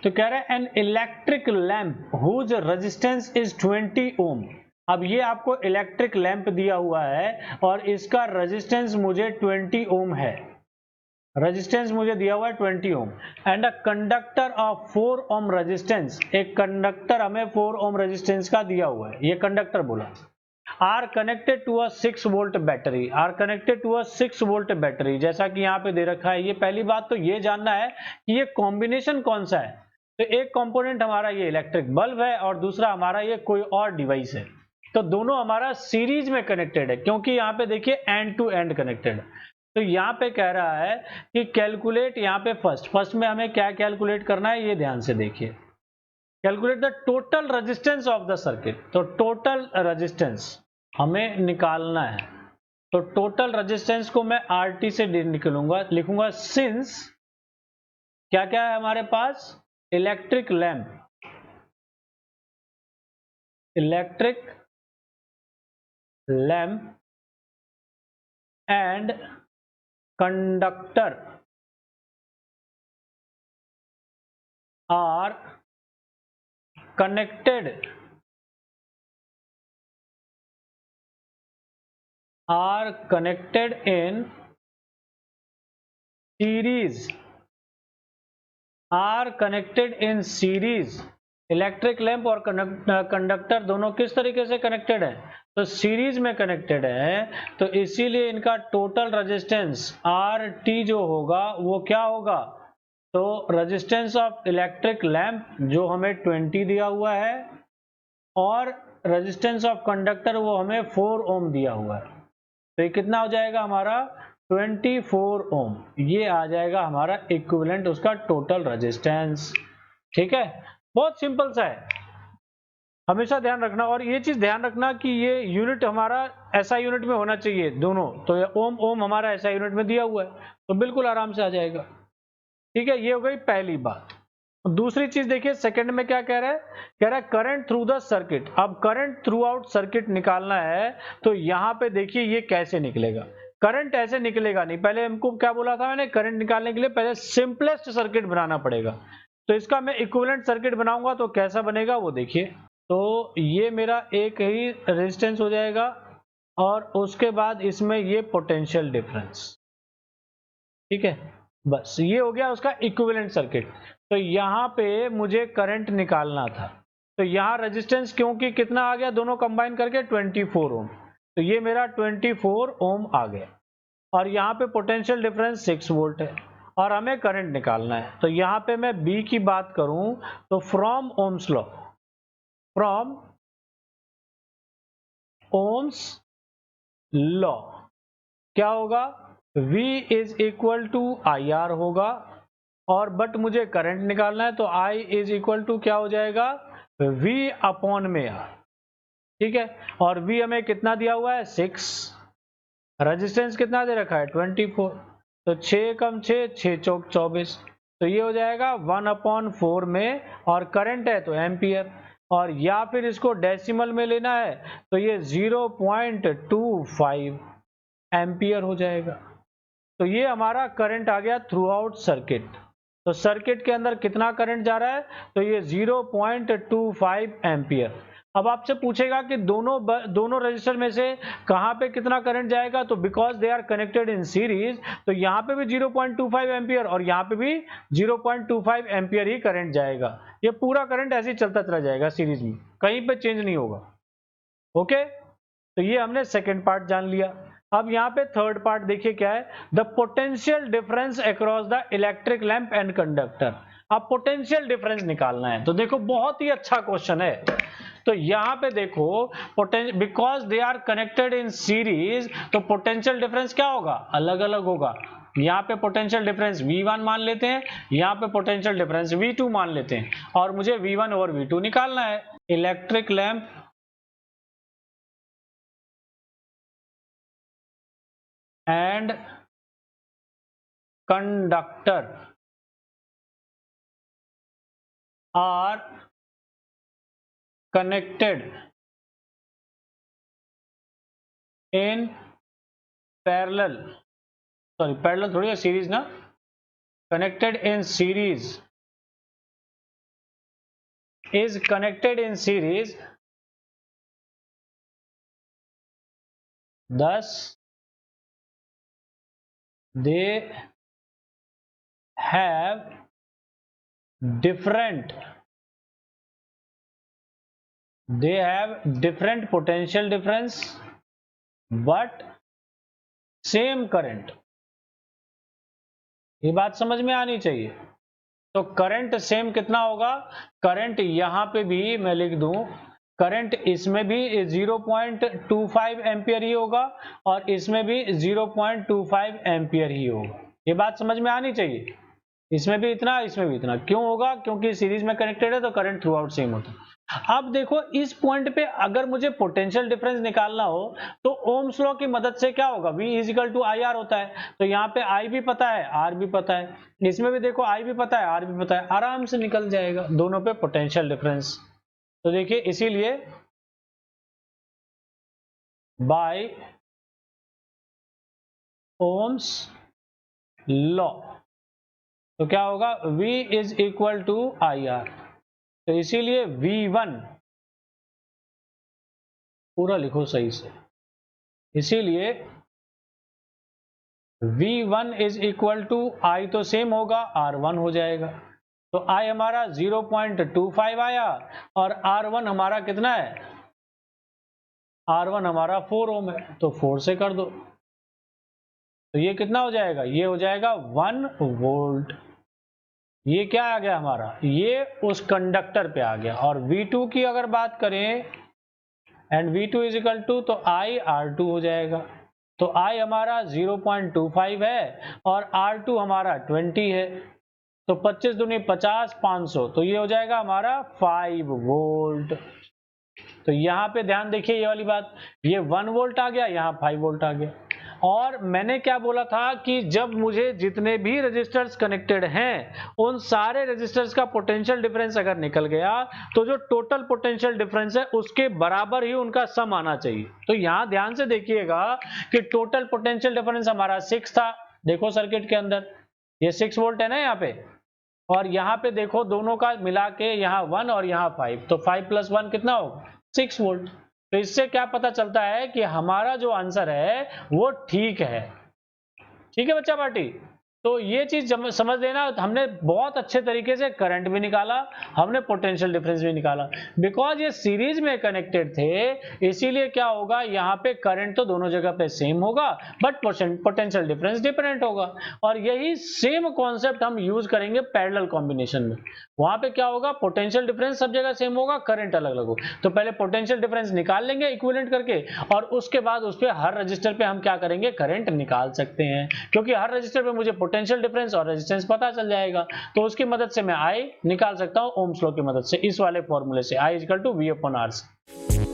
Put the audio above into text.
तो कह रहा है an electric lamp whose resistance is 20 ohm. अब ये आपको इलेक्ट्रिक लैंप दिया हुआ है और इसका रेजिस्टेंस मुझे 20 ओम है, रेजिस्टेंस मुझे दिया हुआ है 20 ohm. And a conductor of 4 ohm resistance, एक कंडक्टर हमें 4 ओम रेजिस्टेंस का दिया हुआ है, ये कंडक्टर बोला। Are connected to a 6 volt battery, are connected to a 6 volt battery, जैसा कि यहाँ पे दे रखा है। ये पहली बात तो ये जानना है कि ये कॉम्बिनेशन कौन सा है। तो एक कंपोनेंट हमारा ये इलेक्ट्रिक बल्ब है और दूसरा हमारा ये कोई और डिवाइस है। तो दोनों हमारा सीरीज में कनेक्टेड है, क्योंकि यहाँ पे देखिए एंड टू एंड कनेक्टेड है। तो यहाँ पे कह रहा है कि कैलकुलेट, यहाँ पे फर्स्ट में हमें क्या कैलकुलेट करना है, ये ध्यान से देखिए। Calculate the total resistance of the circuit. तो टोटल रेजिस्टेंस हमें निकालना है। तो टोटल रेजिस्टेंस को मैं RT से निकलूंगा, लिखूंगा सिंस क्या क्या है हमारे पास, electric lamp, electric lamp and conductor are connected in series, are connected in series। Electric lamp और कंडक्टर दोनों किस तरीके से कनेक्टेड है, तो सीरीज में कनेक्टेड है। तो इसीलिए इनका टोटल रेजिस्टेंस RT जो होगा वो क्या होगा, तो रेजिस्टेंस ऑफ इलेक्ट्रिक लैंप जो हमें 20 दिया हुआ है और रेजिस्टेंस ऑफ कंडक्टर वो हमें 4 ओम दिया हुआ है। तो ये कितना हो जाएगा हमारा 24 ओम, ये आ जाएगा हमारा इक्विवेलेंट उसका टोटल रेजिस्टेंस। ठीक है, बहुत सिंपल सा है, हमेशा ध्यान रखना। और ये चीज ध्यान रखना कि ये यूनिट हमारा ऐसा यूनिट में होना चाहिए दोनों। तो ये ओम ओम हमारा ऐसा यूनिट में दिया हुआ है, तो बिल्कुल आराम से आ जाएगा। ठीक है, ये हो गई पहली बात। दूसरी चीज देखिए, सेकंड में क्या कह रहा है, कह रहा है करंट थ्रू द सर्किट। अब करंट थ्रू आउट सर्किट निकालना है, तो यहां पे देखिए ये कैसे निकलेगा। करंट ऐसे निकलेगा नहीं, पहले हमको क्या बोला था मैंने, करंट निकालने के लिए पहले सिंपलेस्ट सर्किट बनाना पड़ेगा। तो इसका मैं इक्विवेलेंट सर्किट बनाऊंगा तो कैसा बनेगा वो देखिए। तो ये मेरा एक ही रेजिस्टेंस हो जाएगा और उसके बाद इसमें ये पोटेंशियल डिफरेंस। ठीक है, बस ये हो गया उसका इक्विवेलेंट सर्किट। तो यहां पे मुझे करंट निकालना था, तो यहां रेजिस्टेंस क्योंकि कितना आ गया, दोनों कंबाइन करके 24 ओम। तो ये मेरा 24 ओम आ गया और यहाँ पे पोटेंशियल डिफरेंस 6 वोल्ट है और हमें करंट निकालना है। तो यहाँ पे मैं B की बात करूं तो from Ohm's law, from Ohm's law क्या होगा, V is equal to IR होगा। और बट मुझे करंट निकालना है तो I इज इक्वल टू क्या हो जाएगा, V अपॉन में R। ठीक है, और V हमें कितना दिया हुआ है 6, रेजिस्टेंस कितना दे रखा है 24। तो 6 कम 6, 6 चौक 24। तो ये हो जाएगा 1/4 में, और करंट है तो एम्पियर। और या फिर इसको डेसिमल में लेना है तो ये 0.25 एम्पियर हो जाएगा। तो ये हमारा करंट आ गया थ्रू आउट सर्किट। तो सर्किट के अंदर कितना करंट जा रहा है, तो ये 0.25 एम्पियर। अब आपसे पूछेगा कि दोनों रजिस्टर में से कहां पे कितना करंट जाएगा, तो because they are connected in series, तो यहां पे भी 0.25 एम्पियर और यहां पे भी 0.25 एम्पियर ही करंट जाएगा। ये पूरा करंट ऐसे ही चलता चला जाएगा सीरीज में, कहीं पे चेंज नहीं होगा। ओके, तो ये हमने सेकेंड पार्ट जान लिया। अब यहाँ पे थर्ड पार्ट देखिए क्या है, the potential difference across the electric lamp and conductor. अब पोटेंशियल डिफरेंस निकालना है, तो देखो बहुत ही अच्छा क्वेश्चन है। तो यहाँ पे देखो because they are connected in series, तो पोटेंशियल डिफरेंस क्या होगा, अलग अलग होगा। यहाँ पे पोटेंशियल डिफरेंस V1 मान लेते हैं, यहाँ पे पोटेंशियल डिफरेंस V2 मान लेते हैं, और मुझे V1 और V2 निकालना है। Electric lamp and conductor are connected in parallel, sorry parallel थोड़ी है, सीरीज ना, connected in series is connected in series, thus they have different potential difference but same current। ये बात समझ में आनी चाहिए। तो करंट सेम कितना होगा, करंट यहां पे भी मैं लिख दूं, करंट इसमें भी 0.25 एम्पियर ही होगा और इसमें भी 0.25 एम्पियर ही होगा। ये बात समझ में आनी चाहिए। इसमें भी इतना, इसमें भी इतना। क्यों होगा, क्योंकि सीरीज में कनेक्टेड है तो करंट थ्रू आउट सेम होता है। अब देखो इस पॉइंट पे अगर मुझे पोटेंशियल डिफरेंस निकालना हो तो ओम्स लॉ की मदद से क्या होगा, V is equal to IR होता है। तो यहाँ पे I भी पता है, R भी पता है, इसमें भी देखो I भी पता है, R भी पता है, आराम से निकल जाएगा दोनों पे पोटेंशियल डिफरेंस। तो देखिए इसीलिए बाय ओम्स लॉ तो क्या होगा, V is equal to IR। तो इसीलिए V1 पूरा लिखो सही से, इसीलिए V1 is equal to I तो सेम होगा, R1 हो जाएगा। तो I हमारा 0.25 आया और R1 हमारा कितना है, R1 हमारा 4 ओम है, तो 4 से कर दो। तो ये कितना हो जाएगा, ये हो जाएगा 1 वोल्ट। ये क्या आ गया हमारा, ये उस कंडक्टर पे आ गया। और V2 की अगर बात करें and V2 is equal to, तो I R2 हो जाएगा। तो I हमारा 0.25 है और R2 हमारा 20 है। तो 25 दूनी 50, 500, तो ये हो जाएगा हमारा 5 वोल्ट। तो यहाँ पे ध्यान देखिए ये वाली बात, ये 1 वोल्ट आ गया, यहाँ 5 वोल्ट आ गया। और मैंने क्या बोला था कि जब मुझे जितने भी रेजिस्टर्स कनेक्टेड हैं उन सारे रेजिस्टर्स का पोटेंशियल डिफरेंस अगर निकल गया तो जो टोटल पोटेंशियल डिफरेंस है उसके बराबर ही उनका सम आना चाहिए। तो यहां ध्यान से देखिएगा कि टोटल पोटेंशियल डिफरेंस हमारा 6 था, देखो सर्किट के अंदर ये 6 वोल्ट है ना यहाँ पे, और यहाँ पे देखो दोनों का मिला के यहाँ 1 और यहाँ 5, तो 5 + 1 कितना होगा, 6 वोल्ट। तो इससे क्या पता चलता है कि हमारा जो आंसर है वो ठीक है। ठीक है बच्चा पार्टी, तो ये चीज समझ लेना, हमने बहुत अच्छे तरीके से करंट भी निकाला, हमने पोटेंशियल डिफरेंस भी निकाला। बिकॉज ये सीरीज में कनेक्टेड थे इसीलिए क्या होगा, यहाँ पे करंट तो दोनों जगह पे सेम होगा बट पोटेंशियल डिफरेंस डिफरेंट होगा। और यही सेम कॉन्सेप्ट हम यूज करेंगे पैरेलल कॉम्बिनेशन में। वहां पे क्या होगा, पोटेंशियल डिफरेंस सब जगह सेम होगा, करंट अलग अलग होगा। तो पहले पोटेंशियल डिफरेंस निकाल लेंगे इक्विवेलेंट करके और उसके बाद उस पर हर रजिस्टर पे हम क्या करेंगे, करंट निकाल सकते हैं। क्योंकि हर रजिस्टर पे मुझे पोटेंशियल डिफरेंस और रेजिस्टेंस पता चल जाएगा, तो उसकी मदद से मैं I निकाल सकता हूं ओम्स लॉ की मदद से, इस वाले फॉर्मूले से I = V/R से।